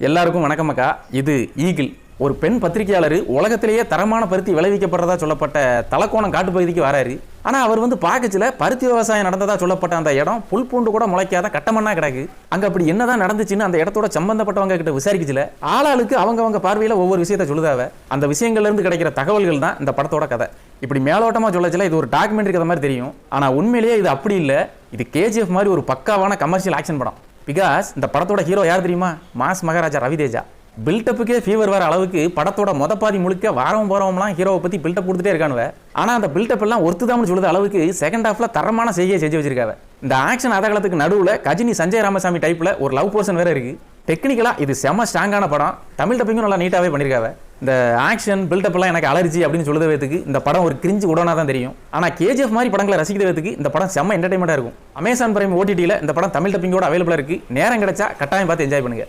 எல்லாருக்கும் வணக்கம் அக்கா. இது ஈகிள். ஒரு பெண் பத்திரிகையாளர் உலகத்திலேயே தரமான பருத்தி விளைவிக்கப்படுறதா சொல்லப்பட்ட தலக்கோணம் காட்டுப்பகுதிக்கு வராரு. ஆனால் அவர் பார்க்கச்சில பருத்தி விவசாயம் நடந்ததா சொல்லப்பட்ட அந்த இடம் புல் பூண்டு கூட முளைக்காத கட்டமண்ணா கிடக்கு. அங்கே அப்படி என்னதான் நடந்துச்சுன்னு அந்த இடத்தோட சம்பந்தப்பட்டவங்க கிட்ட விசாரிக்கச்சில ஆளாளுக்கு அவங்க பார்வையில் ஒவ்வொரு விஷயத்த சொல்லுதாவ. அந்த விஷயங்கள்லேருந்து கிடைக்கிற தகவல்கள் தான் இந்த படத்தோட கதை. இப்படி மேலோட்டமாக சொல்லச்சில இது ஒரு டாக்குமெண்ட்ரி கதை மாதிரி தெரியும். ஆனால் உண்மையிலேயே இது அப்படி இல்லை. இது கேஜிஎஃப் மாதிரி ஒரு பக்காவான கமர்ஷியல் ஆக்ஷன் படம். பிகாஸ் இந்த படத்தோட ஹீரோ யார் தெரியுமா? மாஸ் மகாராஜா ரவிதேஜா. பில்டப்புக்கே ஃபீவர் வர அளவுக்கு படத்தோட பாதி முழுக்க வாரம் போறவங்களாம் ஹீரோவை பத்தி பில்டப் கொடுத்துட்டே இருக்கானுவ. ஆனா அந்த பில்டப் எல்லாம் ஒருத்துதாம்னு சொல்லுற அளவுக்கு செகண்ட் ஹாஃப்ல தரமான செய்தியை செஞ்சு வச்சிருக்காங்க. இந்த ஆக்ஷன் அதகலத்துக்கு நடுவுல கஜினி சஞ்சய் ராமசாமி டைப்ல ஒரு லவ் போர்ஷன் வேற இருக்கு. டெக்னிக்கலா இது செம ஸ்ட்ராங்கான படம். தமிழ் டப்பிங்கும் நல்லா நீட்டாவே பண்ணிருக்காங்க. இந்த ஆக்ஷன் பில்டப் எல்லாம் எனக்கு அலர்ஜி அப்படின்னு சொல்லுறதுக்கு இந்த படம் ஒரு கிரிஞ்சு உடனா தான் தெரியும். ஆனா கேஜிஎஃப் மாதிரி படங்களை ரசிக்கிறதுக்கு இந்த படம் செம்ம என்டர்டைன்மெண்டா இருக்கும். அமேசான் பிரைம் ஓடிடியில் இந்த படம் தமிழ் டப்பிங்கோட அவைலபிளா இருக்கு. நேரம் கிடைச்சா கட்டாயம் பார்த்து என்ஜாய் பண்ணுங்க.